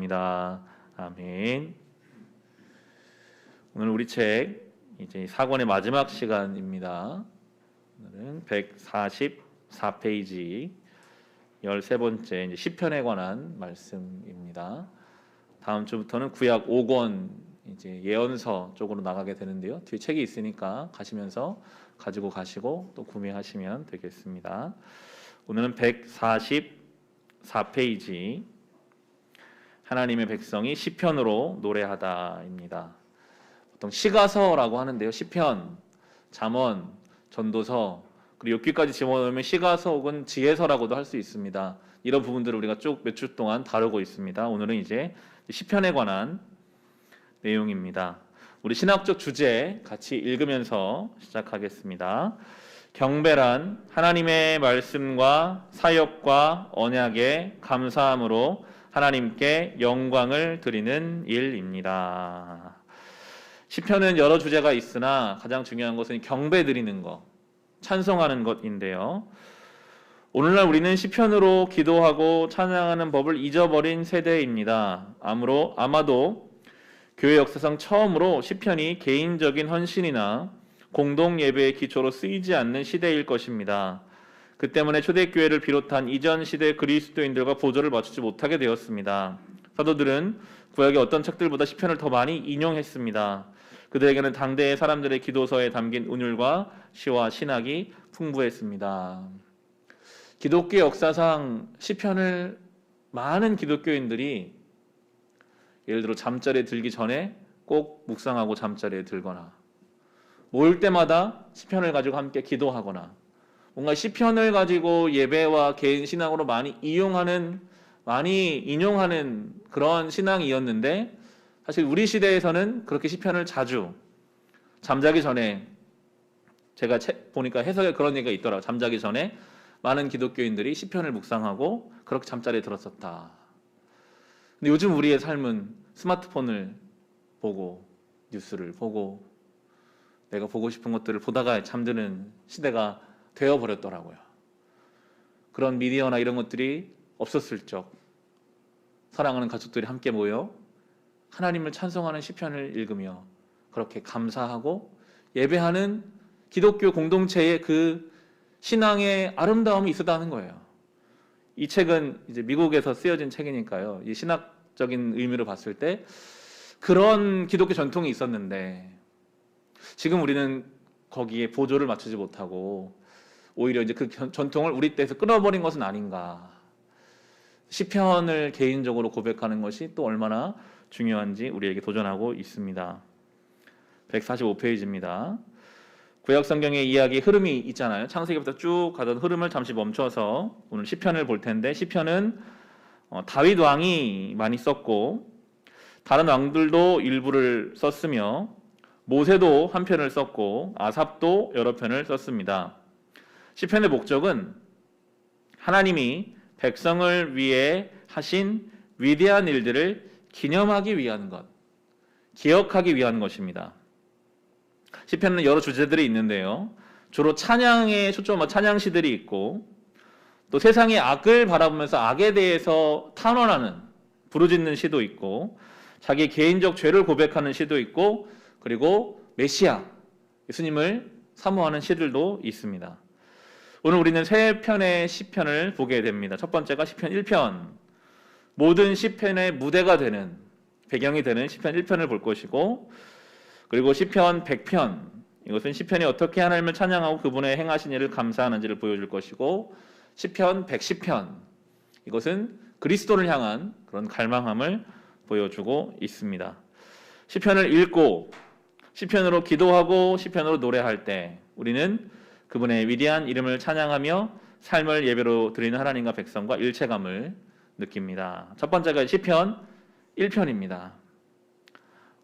기도합니다. 아멘. 오늘 우리 책 이제 4권의 마지막 시간입니다. 오늘은 144페이지 13번째 이제 시편에 관한 말씀입니다. 다음 주부터는 구약 5권 이제 예언서 쪽으로 나가게 되는데요. 뒤에 책이 있으니까 가시면서 가지고 가시고 또 구매하시면 되겠습니다. 오늘은 144페이지 하나님의 백성이 시편으로 노래하다입니다. 보통 시가서라고 하는데요. 시편, 잠언, 전도서 그리고 욥기까지 집어넣으면 시가서 혹은 지혜서라고도 할 수 있습니다. 이런 부분들을 우리가 쭉 몇 주 동안 다루고 있습니다. 오늘은 이제 시편에 관한 내용입니다. 우리 신학적 주제 같이 읽으면서 시작하겠습니다. 경배란 하나님의 말씀과 사역과 언약에 감사함으로 하나님께 영광을 드리는 일입니다. 시편은 여러 주제가 있으나 가장 중요한 것은 경배 드리는 것, 찬송하는 것인데요. 오늘날 우리는 시편으로 기도하고 찬양하는 법을 잊어버린 세대입니다. 아마도 교회 역사상 처음으로 시편이 개인적인 헌신이나 공동 예배의 기초로 쓰이지 않는 시대일 것입니다. 그 때문에 초대교회를 비롯한 이전 시대 그리스도인들과 보조를 맞추지 못하게 되었습니다. 사도들은 구약의 어떤 책들보다 시편을 더 많이 인용했습니다. 그들에게는 당대의 사람들의 기도서에 담긴 운율과 시와 신학이 풍부했습니다. 기독교 역사상 시편을 많은 기독교인들이 예를 들어 잠자리에 들기 전에 꼭 묵상하고 잠자리에 들거나 모일 때마다 시편을 가지고 함께 기도하거나 뭔가 시편을 가지고 예배와 개인 신앙으로 많이 인용하는 그런 신앙이었는데 사실 우리 시대에서는 그렇게 시편을 자주 잠자기 전에 제가 책 보니까 해석에 그런 얘기가 있더라고요. 잠자기 전에 많은 기독교인들이 시편을 묵상하고 그렇게 잠자리에 들었었다. 근데 요즘 우리의 삶은 스마트폰을 보고 뉴스를 보고 내가 보고 싶은 것들을 보다가 잠드는 시대가 되어버렸더라고요. 그런 미디어나 이런 것들이 없었을 적 사랑하는 가족들이 함께 모여 하나님을 찬송하는 시편을 읽으며 그렇게 감사하고 예배하는 기독교 공동체의 그 신앙의 아름다움이 있었다는 거예요. 이 책은 이제 미국에서 쓰여진 책이니까요. 이 신학적인 의미로 봤을 때 그런 기독교 전통이 있었는데 지금 우리는 거기에 보조를 맞추지 못하고 오히려 이제 그 전통을 우리 때에서 끊어버린 것은 아닌가. 시편을 개인적으로 고백하는 것이 또 얼마나 중요한지 우리에게 도전하고 있습니다. 145페이지입니다. 구약 성경의 이야기 흐름이 있잖아요. 창세기부터 쭉 가던 흐름을 잠시 멈춰서 오늘 시편을 볼 텐데 시편은 다윗 왕이 많이 썼고 다른 왕들도 일부를 썼으며 모세도 한 편을 썼고 아삽도 여러 편을 썼습니다. 시편의 목적은 하나님이 백성을 위해 하신 위대한 일들을 기념하기 위한 것, 기억하기 위한 것입니다. 시편은 여러 주제들이 있는데요. 주로 찬양에 초점한 찬양시들이 있고 또 세상의 악을 바라보면서 악에 대해서 탄원하는 부르짖는 시도 있고 자기 개인적 죄를 고백하는 시도 있고 그리고 메시아, 예수님을 사모하는 시들도 있습니다. 오늘 우리는 세 편의 시편을 보게 됩니다. 첫 번째가 시편 1편, 모든 시편의 무대가 되는 배경이 되는 시편 1편을 볼 것이고 그리고 시편 100편, 이것은 시편이 어떻게 하나님을 찬양하고 그분의 행하신 일을 감사하는지를 보여줄 것이고 시편 110편, 이것은 그리스도를 향한 그런 갈망함을 보여주고 있습니다. 시편을 읽고 시편으로 기도하고 시편으로 노래할 때 우리는 그분의 위대한 이름을 찬양하며 삶을 예배로 드리는 하나님과 백성과 일체감을 느낍니다. 첫 번째가 시편 1편입니다.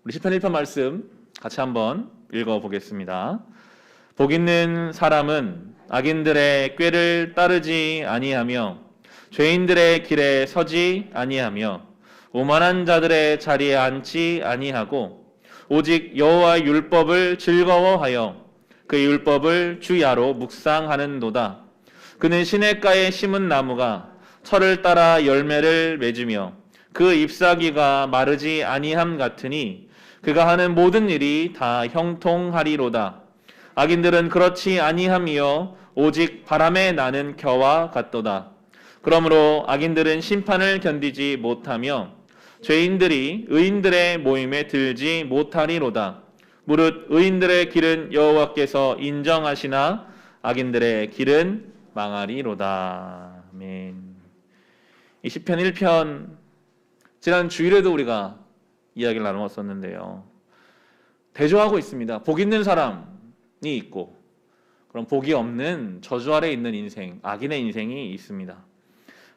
우리 시편 1편 말씀 같이 한번 읽어보겠습니다. 복 있는 사람은 악인들의 꾀를 따르지 아니하며 죄인들의 길에 서지 아니하며 오만한 자들의 자리에 앉지 아니하고 오직 여호와의 율법을 즐거워하여 그 율법을 주야로 묵상하는도다. 그는 시냇가에 심은 나무가 철을 따라 열매를 맺으며 그 잎사귀가 마르지 아니함 같으니 그가 하는 모든 일이 다 형통하리로다. 악인들은 그렇지 아니함이요 오직 바람에 나는 겨와 같도다. 그러므로 악인들은 심판을 견디지 못하며 죄인들이 의인들의 모임에 들지 못하리로다. 무릇 의인들의 길은 여호와께서 인정하시나 악인들의 길은 망하리로다. 아멘. 이 시편 1편 지난 주일에도 우리가 이야기를 나누었었는데요. 대조하고 있습니다. 복 있는 사람이 있고 그럼 복이 없는 저주 아래 있는 인생, 악인의 인생이 있습니다.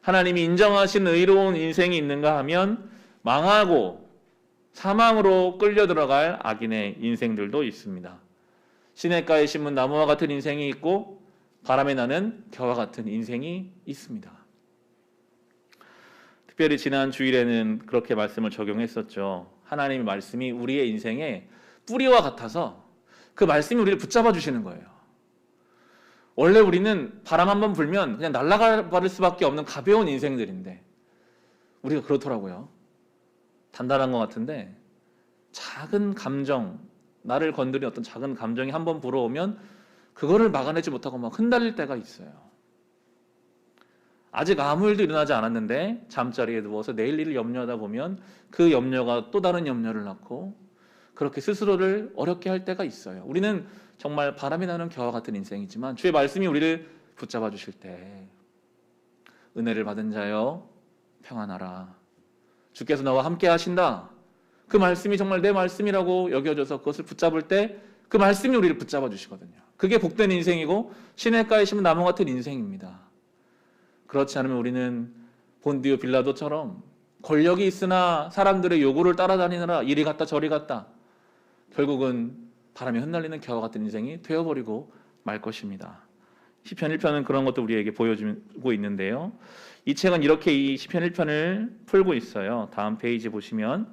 하나님이 인정하신 의로운 인생이 있는가 하면 망하고 사망으로 끌려 들어갈 악인의 인생들도 있습니다. 시냇가에 심은 나무와 같은 인생이 있고 바람에 나는 겨와 같은 인생이 있습니다. 특별히 지난 주일에는 그렇게 말씀을 적용했었죠. 하나님의 말씀이 우리의 인생의 뿌리와 같아서 그 말씀이 우리를 붙잡아 주시는 거예요. 원래 우리는 바람 한번 불면 그냥 날아가 버릴 수밖에 없는 가벼운 인생들인데 우리가 그렇더라고요. 단단한 것 같은데 작은 감정, 나를 건드린 어떤 작은 감정이 한번 불어오면 그거를 막아내지 못하고 막 흔들릴 때가 있어요. 아직 아무 일도 일어나지 않았는데 잠자리에 누워서 내일 일을 염려하다 보면 그 염려가 또 다른 염려를 낳고 그렇게 스스로를 어렵게 할 때가 있어요. 우리는 정말 바람이 나는 겨와 같은 인생이지만 주의 말씀이 우리를 붙잡아 주실 때 은혜를 받은 자여 평안하라. 주께서 나와 함께 하신다. 그 말씀이 정말 내 말씀이라고 여겨져서 그것을 붙잡을 때 그 말씀이 우리를 붙잡아 주시거든요. 그게 복된 인생이고 시냇가에 심은 나무 같은 인생입니다. 그렇지 않으면 우리는 본디오 빌라도처럼 권력이 있으나 사람들의 요구를 따라다니느라 이리 갔다 저리 갔다 결국은 바람에 흩날리는 겨와 같은 인생이 되어버리고 말 것입니다. 시편 1편은 그런 것도 우리에게 보여주고 있는데요. 이 책은 이렇게 이 시편 1편을 풀고 있어요. 다음 페이지 보시면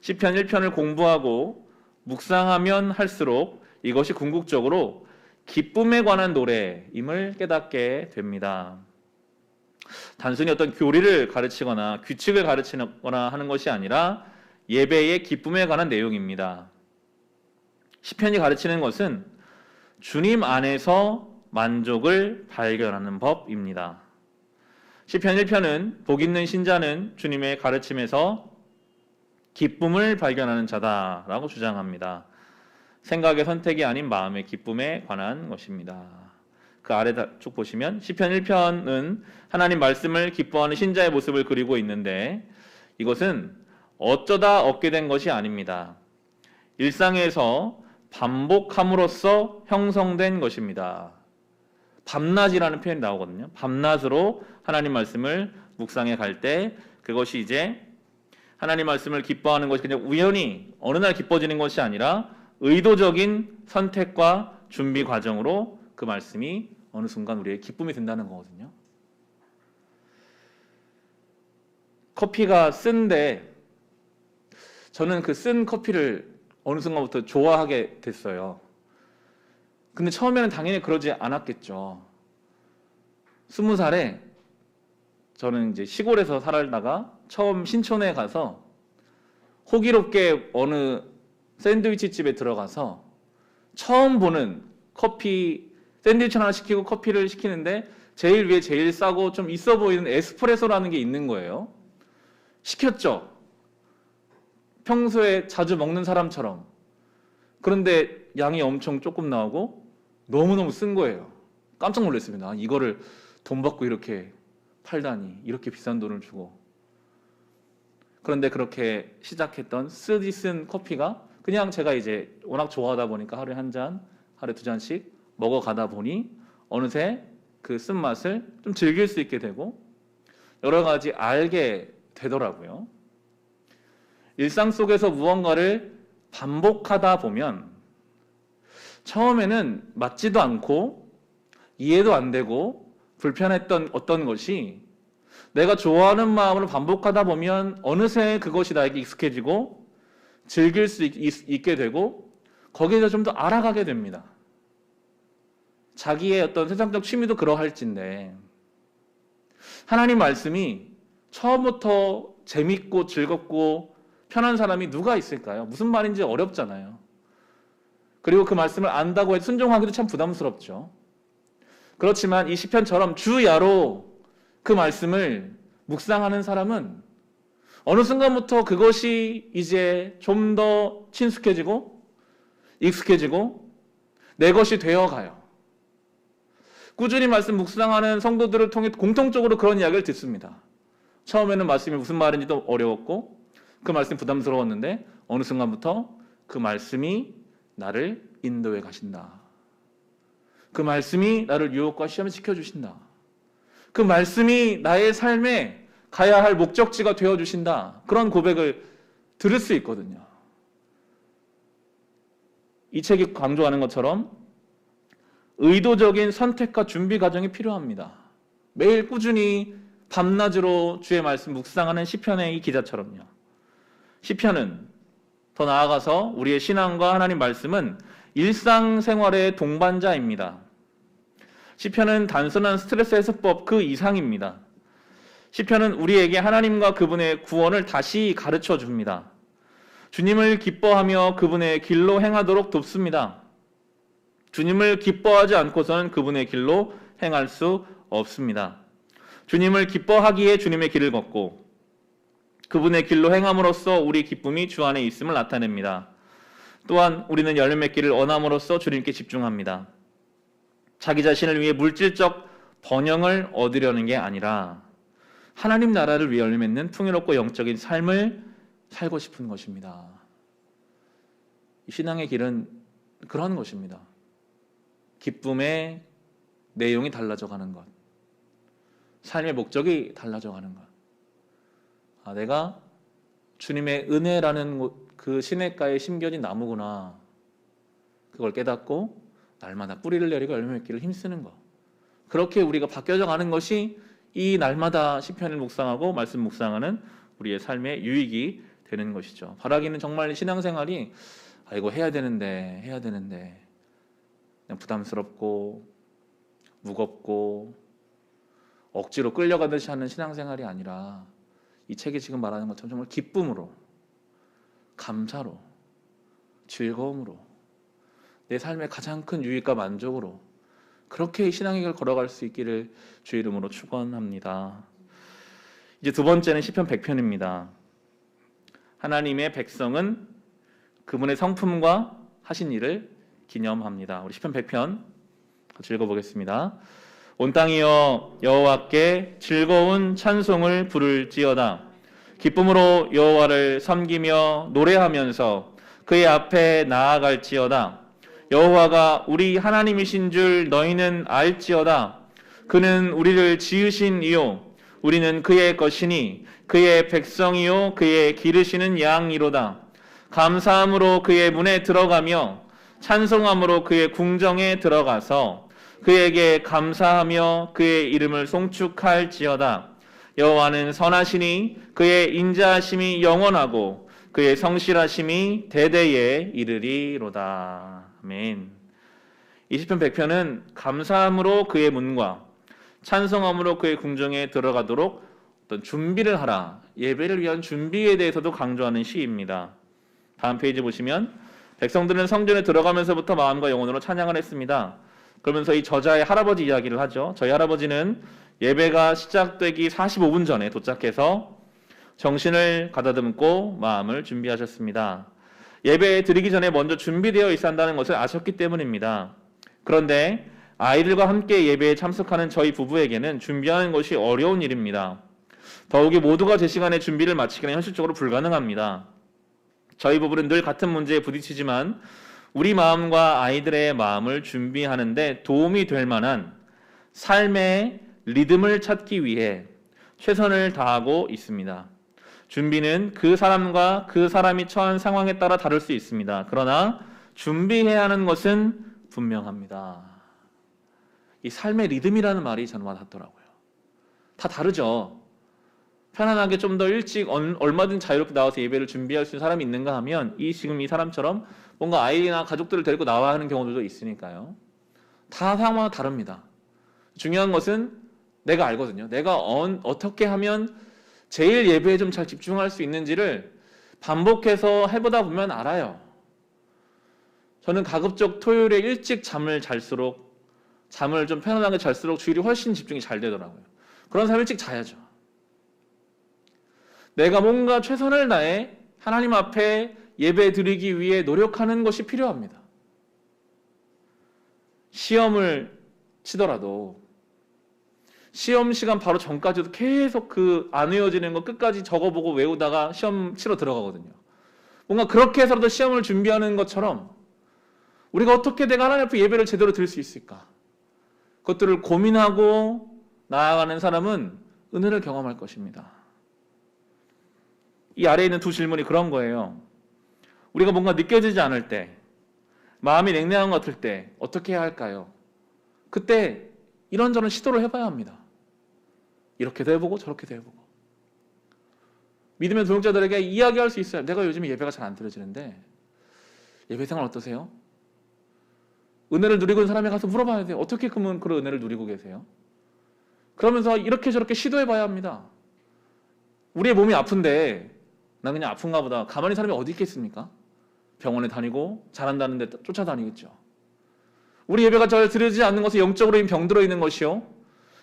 시편 1편을 공부하고 묵상하면 할수록 이것이 궁극적으로 기쁨에 관한 노래임을 깨닫게 됩니다. 단순히 어떤 교리를 가르치거나 규칙을 가르치거나 하는 것이 아니라 예배의 기쁨에 관한 내용입니다. 시편이 가르치는 것은 주님 안에서 만족을 발견하는 법입니다. 시편 1편은 복 있는 신자는 주님의 가르침에서 기쁨을 발견하는 자다라고 주장합니다. 생각의 선택이 아닌 마음의 기쁨에 관한 것입니다. 그 아래 쭉 보시면 시편 1편은 하나님 말씀을 기뻐하는 신자의 모습을 그리고 있는데 이것은 어쩌다 얻게 된 것이 아닙니다. 일상에서 반복함으로써 형성된 것입니다. 밤낮이라는 표현이 나오거든요. 밤낮으로 하나님 말씀을 묵상해 갈 때 그것이 이제 하나님 말씀을 기뻐하는 것이 그냥 우연히 어느 날 기뻐지는 것이 아니라 의도적인 선택과 준비 과정으로 그 말씀이 어느 순간 우리의 기쁨이 된다는 거거든요. 커피가 쓴데 저는 그 쓴 커피를 어느 순간부터 좋아하게 됐어요. 근데 처음에는 당연히 그러지 않았겠죠. 20살에 저는 이제 시골에서 살다가 처음 신촌에 가서 호기롭게 어느 샌드위치 집에 들어가서 처음 보는 커피, 샌드위치 하나 시키고 커피를 시키는데 제일 위에 제일 싸고 좀 있어 보이는 에스프레소라는 게 있는 거예요. 시켰죠. 평소에 자주 먹는 사람처럼. 그런데 양이 엄청 조금 나오고 너무너무 쓴 거예요. 깜짝 놀랐습니다. 이거를 돈 받고 이렇게 팔다니, 이렇게 비싼 돈을 주고. 그런데 그렇게 시작했던 쓰디 쓴 커피가 그냥 제가 이제 워낙 좋아하다 보니까 하루에 한 잔, 하루에 두 잔씩 먹어가다 보니 어느새 그 쓴맛을 좀 즐길 수 있게 되고 여러 가지 알게 되더라고요. 일상 속에서 무언가를 반복하다 보면 처음에는 맞지도 않고 이해도 안 되고 불편했던 어떤 것이 내가 좋아하는 마음으로 반복하다 보면 어느새 그것이 나에게 익숙해지고 즐길 수 있게 되고 거기에서 좀 더 알아가게 됩니다. 자기의 어떤 세상적 취미도 그러할진데 하나님 말씀이 처음부터 재밌고 즐겁고 편한 사람이 누가 있을까요? 무슨 말인지 어렵잖아요. 그리고 그 말씀을 안다고 해도 순종하기도 참 부담스럽죠. 그렇지만 이 시편처럼 주야로 그 말씀을 묵상하는 사람은 어느 순간부터 그것이 이제 좀 더 친숙해지고 익숙해지고 내 것이 되어가요. 꾸준히 말씀 묵상하는 성도들을 통해 공통적으로 그런 이야기를 듣습니다. 처음에는 말씀이 무슨 말인지도 어려웠고 그 말씀이 부담스러웠는데 어느 순간부터 그 말씀이 나를 인도해 가신다. 그 말씀이 나를 유혹과 시험에 지켜주신다. 그 말씀이 나의 삶에 가야 할 목적지가 되어주신다. 그런 고백을 들을 수 있거든요. 이 책이 강조하는 것처럼 의도적인 선택과 준비 과정이 필요합니다. 매일 꾸준히 밤낮으로 주의 말씀 묵상하는 시편의 이 기자처럼요. 시편은 더 나아가서 우리의 신앙과 하나님 말씀은 일상생활의 동반자입니다. 시편은 단순한 스트레스 해소법 그 이상입니다. 시편은 우리에게 하나님과 그분의 구원을 다시 가르쳐 줍니다. 주님을 기뻐하며 그분의 길로 행하도록 돕습니다. 주님을 기뻐하지 않고서는 그분의 길로 행할 수 없습니다. 주님을 기뻐하기에 주님의 길을 걷고 그분의 길로 행함으로써 우리 기쁨이 주 안에 있음을 나타냅니다. 또한 우리는 열매 맺기를 원함으로써 주님께 집중합니다. 자기 자신을 위해 물질적 번영을 얻으려는 게 아니라 하나님 나라를 위해 열매 맺는 풍요롭고 영적인 삶을 살고 싶은 것입니다. 신앙의 길은 그런 것입니다. 기쁨의 내용이 달라져 가는 것, 삶의 목적이 달라져 가는 것. 내가 주님의 은혜라는 그 시냇가에 심겨진 나무구나. 그걸 깨닫고 날마다 뿌리를 내리고 열매 맺기를 힘쓰는 것. 그렇게 우리가 바뀌어져 가는 것이 이 날마다 시편을 묵상하고 말씀 묵상하는 우리의 삶의 유익이 되는 것이죠. 바라기는 정말 신앙생활이 이거 해야 되는데 그냥 부담스럽고 무겁고 억지로 끌려가듯이 하는 신앙생활이 아니라 이 책이 지금 말하는 것처럼 정말 기쁨으로, 감사로, 즐거움으로, 내 삶의 가장 큰 유익과 만족으로 그렇게 신앙의 길을 걸어갈 수 있기를 주의 이름으로 축원합니다. 이제 두 번째는 시편 100편입니다. 하나님의 백성은 그분의 성품과 하신 일을 기념합니다. 우리 시편 100편 같이 읽어보겠습니다. 온 땅이여 여호와께 즐거운 찬송을 부를지어다. 기쁨으로 여호와를 섬기며 노래하면서 그의 앞에 나아갈지어다. 여호와가 우리 하나님이신 줄 너희는 알지어다. 그는 우리를 지으신 이요 우리는 그의 것이니 그의 백성이요 그의 기르시는 양이로다. 감사함으로 그의 문에 들어가며 찬송함으로 그의 궁정에 들어가서 그에게 감사하며 그의 이름을 송축할지어다. 여호와는 선하시니 그의 인자하심이 영원하고 그의 성실하심이 대대에 이르리로다. 아멘. 이 시편 100편은 감사함으로 그의 문과 찬송함으로 그의 궁정에 들어가도록 어떤 준비를 하라, 예배를 위한 준비에 대해서도 강조하는 시입니다. 다음 페이지 보시면 백성들은 성전에 들어가면서부터 마음과 영혼으로 찬양을 했습니다. 그러면서 이 저자의 할아버지 이야기를 하죠. 저희 할아버지는 예배가 시작되기 45분 전에 도착해서 정신을 가다듬고 마음을 준비하셨습니다. 예배 드리기 전에 먼저 준비되어 있어야 한다는 것을 아셨기 때문입니다. 그런데 아이들과 함께 예배에 참석하는 저희 부부에게는 준비하는 것이 어려운 일입니다. 더욱이 모두가 제 시간에 준비를 마치기는 현실적으로 불가능합니다. 저희 부부는 늘 같은 문제에 부딪히지만 우리 마음과 아이들의 마음을 준비하는데 도움이 될 만한 삶의 리듬을 찾기 위해 최선을 다하고 있습니다. 준비는 그 사람과 그 사람이 처한 상황에 따라 다를 수 있습니다. 그러나 준비해야 하는 것은 분명합니다. 이 삶의 리듬이라는 말이 저는 와닿더라고요. 다 다르죠. 편안하게 좀 더 일찍 얼마든 자유롭게 나와서 예배를 준비할 수 있는 사람이 있는가 하면 지금 이 사람처럼 뭔가 아이나 가족들을 데리고 나와야 하는 경우들도 있으니까요. 다 상황마다 다릅니다. 중요한 것은 내가 알거든요. 내가 어떻게 하면 제일 예배에 좀 잘 집중할 수 있는지를 반복해서 해보다 보면 알아요. 저는 가급적 토요일에 일찍 잠을 좀 편안하게 잘수록 주일이 훨씬 집중이 잘 되더라고요. 그런 사람 일찍 자야죠. 내가 뭔가 최선을 다해 하나님 앞에 예배 드리기 위해 노력하는 것이 필요합니다. 시험을 치더라도 시험 시간 바로 전까지도 계속 그 안 외워지는 거 끝까지 적어보고 외우다가 시험 치러 들어가거든요. 뭔가 그렇게 해서라도 시험을 준비하는 것처럼 우리가 어떻게 내가 하나님 앞에 예배를 제대로 드릴 수 있을까? 그것들을 고민하고 나아가는 사람은 은혜를 경험할 것입니다. 이 아래에 있는 두 질문이 그런 거예요. 우리가 뭔가 느껴지지 않을 때, 마음이 냉랭한 것 같을 때 어떻게 해야 할까요? 그때 이런저런 시도를 해봐야 합니다. 이렇게도 해보고 저렇게도 해보고. 믿음의 동역자들에게 이야기할 수 있어요. 내가 요즘 예배가 잘 안 드려지는데 예배 생활 어떠세요? 은혜를 누리고 있는 사람에 가서 물어봐야 돼요. 어떻게 그러면 그런 은혜를 누리고 계세요? 그러면서 이렇게 저렇게 시도해봐야 합니다. 우리의 몸이 아픈데 난 그냥 아픈가 보다. 가만히 사람이 어디 있겠습니까? 병원에 다니고 잘한다는 데 쫓아다니겠죠. 우리 예배가 잘 드려지지 않는 것은 영적으로 병들어 있는 것이요.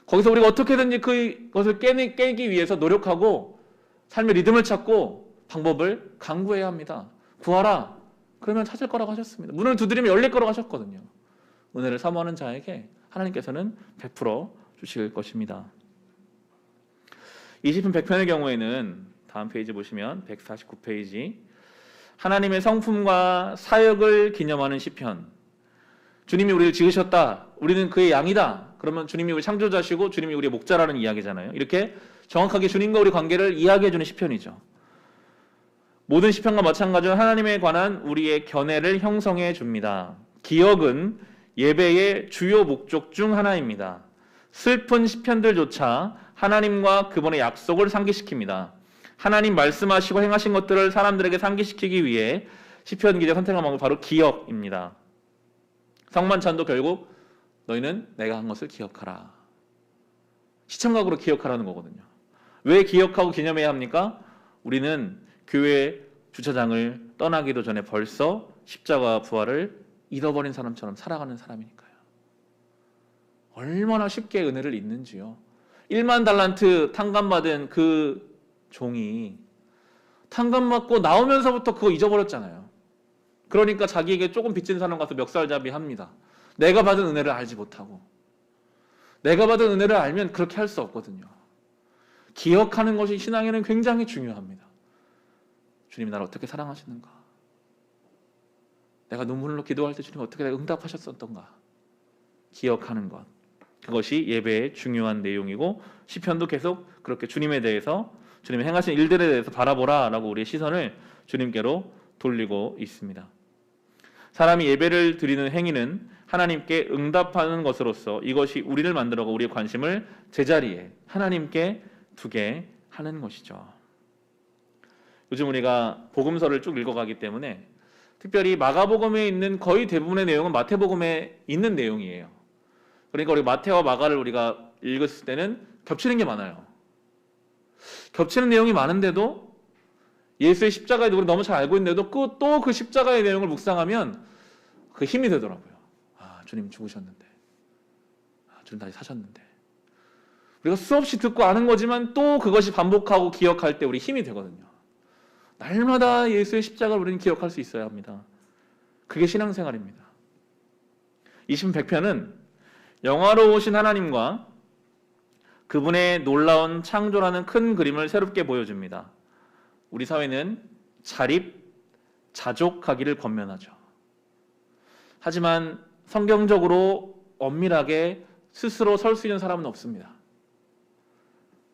거기서 우리가 어떻게든지 그것을 깨기 위해서 노력하고 삶의 리듬을 찾고 방법을 강구해야 합니다. 구하라. 그러면 찾을 거라고 하셨습니다. 문을 두드리면 열릴 거라고 하셨거든요. 은혜를 사모하는 자에게 하나님께서는 베풀어 주실 것입니다. 20편 100편의 경우에는 다음 페이지 보시면 149페이지 하나님의 성품과 사역을 기념하는 시편. 주님이 우리를 지으셨다. 우리는 그의 양이다. 그러면 주님이 우리 창조자시고 주님이 우리의 목자라는 이야기잖아요. 이렇게 정확하게 주님과 우리 관계를 이야기해주는 시편이죠. 모든 시편과 마찬가지로 하나님에 관한 우리의 견해를 형성해 줍니다. 기억은 예배의 주요 목적 중 하나입니다. 슬픈 시편들조차 하나님과 그분의 약속을 상기시킵니다. 하나님 말씀하시고 행하신 것들을 사람들에게 상기시키기 위해 시편 기자 선택한 방법이 바로 기억입니다. 성만찬도 결국 너희는 내가 한 것을 기억하라. 시청각으로 기억하라는 거거든요. 왜 기억하고 기념해야 합니까? 우리는 교회 주차장을 떠나기도 전에 벌써 십자가 부활을 잃어버린 사람처럼 살아가는 사람이니까요. 얼마나 쉽게 은혜를 잊는지요. 1만 달란트 탕감받은 그 종이 탕감받고 나오면서부터 그거 잊어버렸잖아요. 그러니까 자기에게 조금 빚진 사람 가서 멱살잡이 합니다. 내가 받은 은혜를 알지 못하고. 내가 받은 은혜를 알면 그렇게 할 수 없거든요. 기억하는 것이 신앙에는 굉장히 중요합니다. 주님이 나를 어떻게 사랑하시는가? 내가 눈물로 기도할 때 주님이 어떻게 응답하셨었던가? 기억하는 것. 그것이 예배의 중요한 내용이고 시편도 계속 그렇게 주님에 대해서 주님이 행하신 일들에 대해서 바라보라 라고 우리의 시선을 주님께로 돌리고 있습니다. 사람이 예배를 드리는 행위는 하나님께 응답하는 것으로서 이것이 우리를 만들어가 우리의 관심을 제자리에 하나님께 두게 하는 것이죠. 요즘 우리가 복음서를 쭉 읽어가기 때문에 특별히 마가복음에 있는 거의 대부분의 내용은 마태복음에 있는 내용이에요. 그러니까 우리 마태와 마가를 우리가 읽었을 때는 겹치는 게 많아요. 겹치는 내용이 많은데도 예수의 십자가의 누구를 너무 잘 알고 있는데도 또 그 십자가의 내용을 묵상하면 그 힘이 되더라고요. 아, 주님 죽으셨는데, 주님 다시 사셨는데. 우리가 수없이 듣고 아는 거지만 또 그것이 반복하고 기억할 때 우리 힘이 되거든요. 날마다 예수의 십자가를 우리는 기억할 수 있어야 합니다. 그게 신앙생활입니다. 20편 100편은 영화로우신 하나님과 그분의 놀라운 창조라는 큰 그림을 새롭게 보여줍니다. 우리 사회는 자립, 자족하기를 권면하죠. 하지만 성경적으로 엄밀하게 스스로 설 수 있는 사람은 없습니다.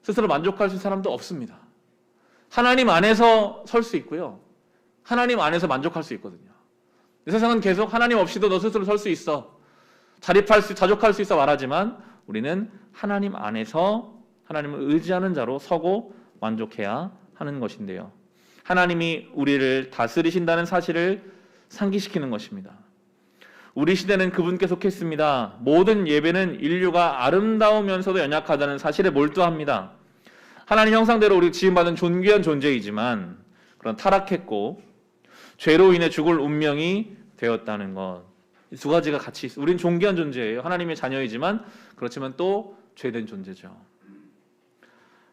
스스로 만족할 수 있는 사람도 없습니다. 하나님 안에서 설 수 있고요. 하나님 안에서 만족할 수 있거든요. 이 세상은 계속 하나님 없이도 너 스스로 설 수 있어. 자족할 수 있어 말하지만 우리는 하나님 안에서 하나님을 의지하는 자로 서고 만족해야 하는 것인데요. 하나님이 우리를 다스리신다는 사실을 상기시키는 것입니다. 우리 시대는 그분께 속했습니다. 모든 예배는 인류가 아름다우면서도 연약하다는 사실에 몰두합니다. 하나님 형상대로 우리 지음받은 존귀한 존재이지만 그런 타락했고 죄로 인해 죽을 운명이 되었다는 것. 이 두 가지가 같이 있어요. 우린 존귀한 존재예요. 하나님의 자녀이지만 그렇지만 또 죄된 존재죠.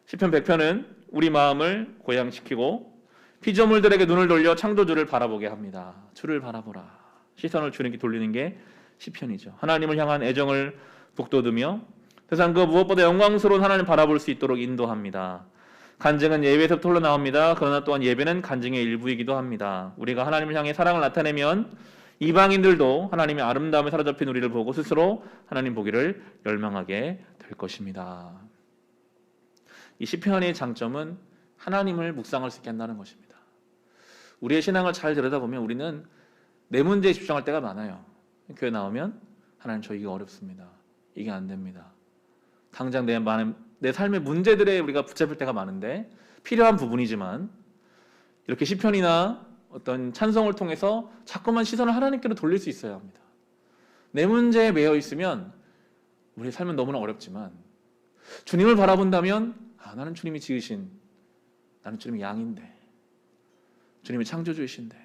시편 100편은 우리 마음을 고양시키고 피조물들에게 눈을 돌려 창조주를 바라보게 합니다. 주를 바라보라. 시선을 주님께 돌리는 게 시편이죠. 하나님을 향한 애정을 북돋으며 세상 그 무엇보다 영광스러운 하나님 바라볼 수 있도록 인도합니다. 간증은 예배에서부터 흘러나옵니다. 그러나 또한 예배는 간증의 일부이기도 합니다. 우리가 하나님을 향해 사랑을 나타내면 이방인들도 하나님의 아름다움에 사로잡힌 우리를 보고 스스로 하나님 보기를 열망하게 될 것입니다. 이 시편의 장점은 하나님을 묵상할 수 있게 한다는 것입니다. 우리의 신앙을 잘 들여다보면 우리는 내 문제에 집중할 때가 많아요. 교회 나오면 하나님 저 이게 어렵습니다. 이게 안 됩니다. 당장 내 삶의 문제들에 우리가 붙잡힐 때가 많은데 필요한 부분이지만 이렇게 시편이나 어떤 찬송을 통해서 자꾸만 시선을 하나님께로 돌릴 수 있어야 합니다. 내 문제에 매여 있으면 우리의 삶은 너무나 어렵지만 주님을 바라본다면 나는 주님이 지으신 나는 주님이 양인데 주님이 창조주이신데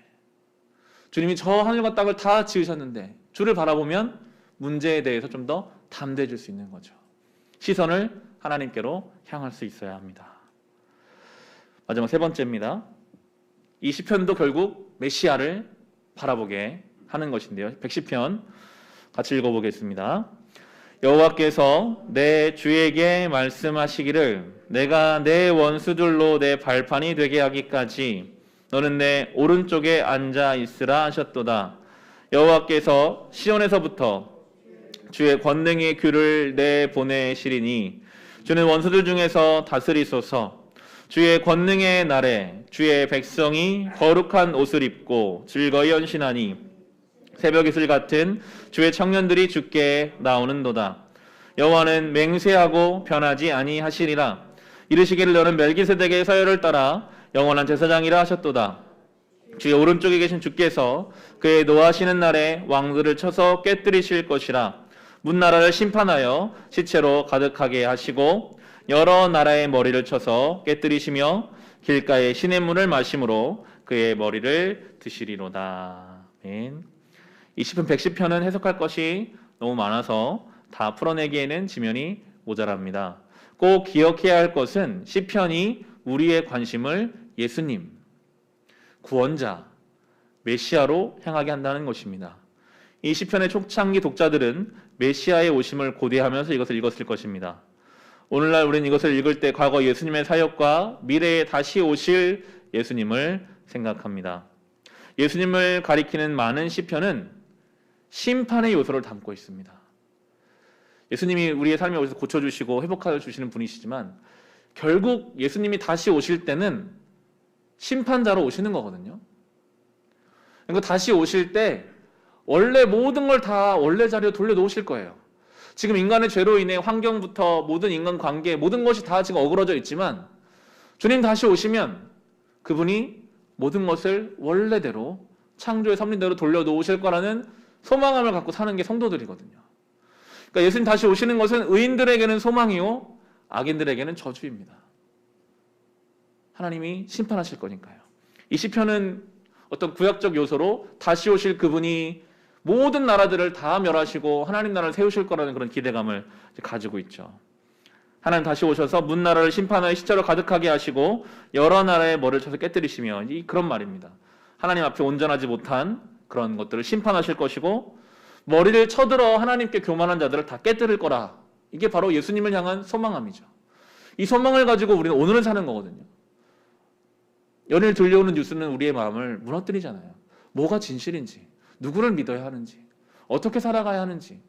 주님이 저 하늘과 땅을 다 지으셨는데 주를 바라보면 문제에 대해서 좀 더 담대해질 수 있는 거죠. 시선을 하나님께로 향할 수 있어야 합니다. 마지막 세 번째입니다. 이 시편도 결국 메시아를 바라보게 하는 것인데요. 110편 같이 읽어보겠습니다. 여호와께서 내 주에게 말씀하시기를 내가 내 원수들로 내 발판이 되게 하기까지 너는 내 오른쪽에 앉아 있으라 하셨도다. 여호와께서 시온에서부터 주의 권능의 귤을 내보내시리니 주는 원수들 중에서 다스리소서. 주의 권능의 날에 주의 백성이 거룩한 옷을 입고 즐거이 헌신하니 새벽 이슬 같은 주의 청년들이 주께 나오는도다. 여호와는 맹세하고 변하지 아니하시리라. 이르시기를 너는 멜기세덱의 서열을 따라 영원한 제사장이라 하셨도다. 주의 오른쪽에 계신 주께서 그의 노하시는 날에 왕들을 쳐서 깨뜨리실 것이라. 문나라를 심판하여 시체로 가득하게 하시고 여러 나라의 머리를 쳐서 깨뜨리시며 길가에 시냇물을 마심으로 그의 머리를 드시리로다. 아멘. 이 시편 110편은 해석할 것이 너무 많아서 다 풀어내기에는 지면이 모자랍니다. 꼭 기억해야 할 것은 시편이 우리의 관심을 예수님, 구원자, 메시아로 향하게 한다는 것입니다. 이 시편의 초창기 독자들은 메시아의 오심을 고대하면서 이것을 읽었을 것입니다. 오늘날 우리는 이것을 읽을 때 과거 예수님의 사역과 미래에 다시 오실 예수님을 생각합니다. 예수님을 가리키는 많은 시편은 심판의 요소를 담고 있습니다. 예수님이 우리의 삶에 오셔서 고쳐주시고 회복하여 주시는 분이시지만 결국 예수님이 다시 오실 때는 심판자로 오시는 거거든요. 그러니까 다시 오실 때 원래 모든 걸 다 원래 자리로 돌려놓으실 거예요. 지금 인간의 죄로 인해 환경부터 모든 인간관계 모든 것이 다 지금 어그러져 있지만 주님 다시 오시면 그분이 모든 것을 원래대로 창조의 섭리대로 돌려놓으실 거라는 소망함을 갖고 사는 게 성도들이거든요. 그러니까 예수님 다시 오시는 것은 의인들에게는 소망이요 악인들에게는 저주입니다. 하나님이 심판하실 거니까요. 이 시편은 어떤 구약적 요소로 다시 오실 그분이 모든 나라들을 다 멸하시고 하나님 나라를 세우실 거라는 그런 기대감을 가지고 있죠. 하나님 다시 오셔서 문나라를 심판하여 시체로 가득하게 하시고 여러 나라의 머리를 쳐서 깨뜨리시며 그런 말입니다. 하나님 앞에 온전하지 못한 그런 것들을 심판하실 것이고 머리를 쳐들어 하나님께 교만한 자들을 다 깨뜨릴 거라. 이게 바로 예수님을 향한 소망함이죠. 이 소망을 가지고 우리는 오늘을 사는 거거든요. 연일 들려오는 뉴스는 우리의 마음을 무너뜨리잖아요. 뭐가 진실인지, 누구를 믿어야 하는지, 어떻게 살아가야 하는지.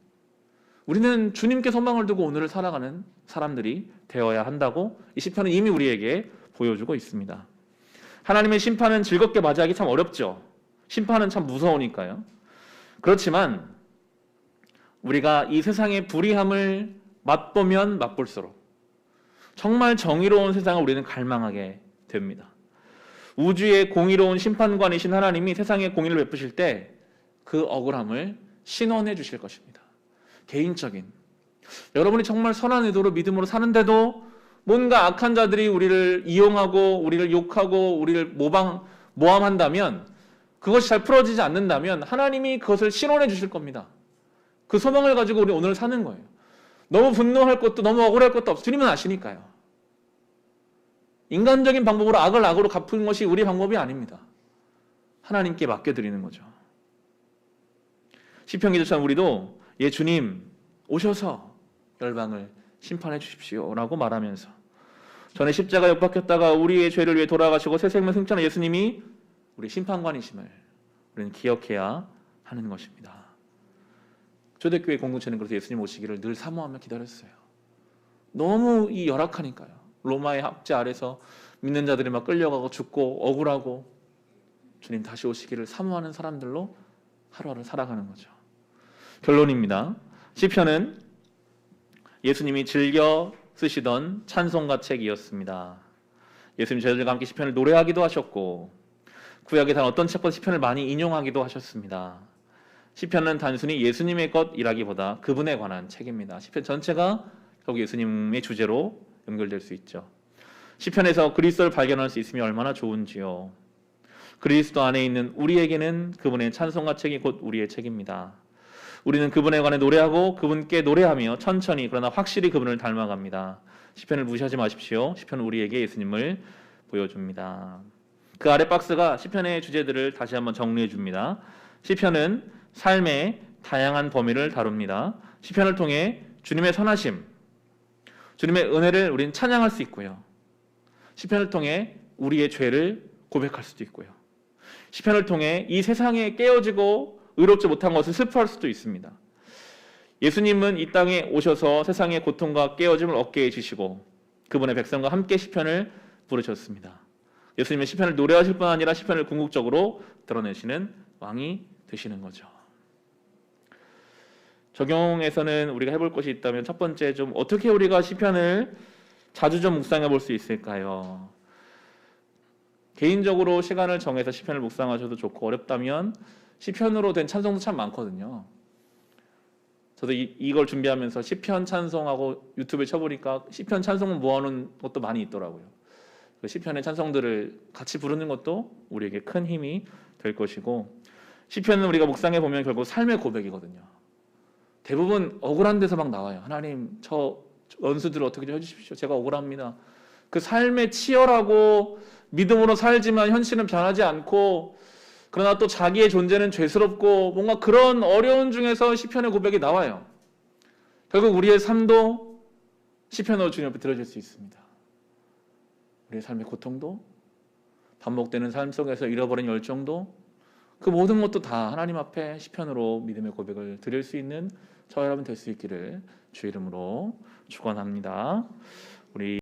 우리는 주님께 소망을 두고 오늘을 살아가는 사람들이 되어야 한다고 이 시편은 이미 우리에게 보여주고 있습니다. 하나님의 심판은 즐겁게 맞이하기 참 어렵죠. 심판은 참 무서우니까요. 그렇지만 우리가 이 세상의 불의함을 맛보면 맛볼수록 정말 정의로운 세상을 우리는 갈망하게 됩니다. 우주의 공의로운 심판관이신 하나님이 세상에 공의를 베푸실 때 그 억울함을 신원해 주실 것입니다. 개인적인 여러분이 정말 선한 의도로 믿음으로 사는데도 뭔가 악한 자들이 우리를 이용하고 우리를 욕하고 우리를 모함한다면, 그것이 잘 풀어지지 않는다면 하나님이 그것을 신원해 주실 겁니다. 그 소망을 가지고 우리 오늘 사는 거예요. 너무 분노할 것도 너무 억울할 것도 없어. 주님은 아시니까요. 인간적인 방법으로 악을 악으로 갚은 것이 우리 방법이 아닙니다. 하나님께 맡겨드리는 거죠. 시편 기도처럼 우리도 예 주님 오셔서 열방을 심판해 주십시오 라고 말하면서, 전에 십자가에 못 박혔다가 우리의 죄를 위해 돌아가시고 새 생명 승천한 예수님이 우리 심판관이심을 우리는 기억해야 하는 것입니다. 초대교회 공동체는 그래서 예수님 오시기를 늘 사모하며 기다렸어요. 너무 이 열악하니까요. 로마의 합제 아래서 믿는 자들이 막 끌려가고 죽고 억울하고, 주님 다시 오시기를 사모하는 사람들로 하루하루 살아가는 거죠. 결론입니다. 시편은 예수님이 즐겨 쓰시던 찬송가 책이었습니다. 예수님 저희들과 함께 시편을 노래하기도 하셨고, 구약의 단 어떤 책보다 시편을 많이 인용하기도 하셨습니다. 시편은 단순히 예수님의 것이라기보다 그분에 관한 책입니다. 시편 전체가 결국 예수님의 주제로 연결될 수 있죠. 시편에서 그리스도를 발견할 수 있으면 얼마나 좋은지요. 그리스도 안에 있는 우리에게는 그분의 찬송가 책이 곧 우리의 책입니다. 우리는 그분에 관해 노래하고 그분께 노래하며 천천히 그러나 확실히 그분을 닮아갑니다. 시편을 무시하지 마십시오. 시편은 우리에게 예수님을 보여줍니다. 그 아래 박스가 시편의 주제들을 다시 한번 정리해 줍니다. 시편은 삶의 다양한 범위를 다룹니다. 시편을 통해 주님의 선하심, 주님의 은혜를 우리는 찬양할 수 있고요. 시편을 통해 우리의 죄를 고백할 수도 있고요. 시편을 통해 이 세상에 깨어지고 의롭지 못한 것을 슬퍼할 수도 있습니다. 예수님은 이 땅에 오셔서 세상의 고통과 깨어짐을 얻게 해주시고 그분의 백성과 함께 시편을 부르셨습니다. 예수님은 시편을 노래하실 뿐 아니라 시편을 궁극적으로 드러내시는 왕이 되시는 거죠. 적용에서는 우리가 해볼 것이 있다면 첫 번째, 좀 어떻게 우리가 시편을 자주 좀 묵상해 볼 수 있을까요? 개인적으로 시간을 정해서 시편을 묵상하셔도 좋고, 어렵다면 시편으로 된 찬송도 참 많거든요. 저도 이걸 준비하면서 시편 찬송하고 유튜브에 쳐보니까 시편 찬송을 모아놓은 것도 많이 있더라고요. 그 시편의 찬송들을 같이 부르는 것도 우리에게 큰 힘이 될 것이고, 시편은 우리가 묵상해 보면 결국 삶의 고백이거든요. 대부분 억울한 데서 막 나와요. 하나님, 저 원수들을 어떻게 좀 해주십시오. 제가 억울합니다. 그 삶에 치열하고 믿음으로 살지만 현실은 변하지 않고, 그러나 또 자기의 존재는 죄스럽고, 뭔가 그런 어려운 중에서 시편의 고백이 나와요. 결국 우리의 삶도 시편으로 주님 앞에 드려질 수 있습니다. 우리의 삶의 고통도, 반복되는 삶 속에서 잃어버린 열정도, 그 모든 것도 다 하나님 앞에 시편으로 믿음의 고백을 드릴 수 있는 저와 여러분 될 수 있기를 주 이름으로 축원합니다. 우리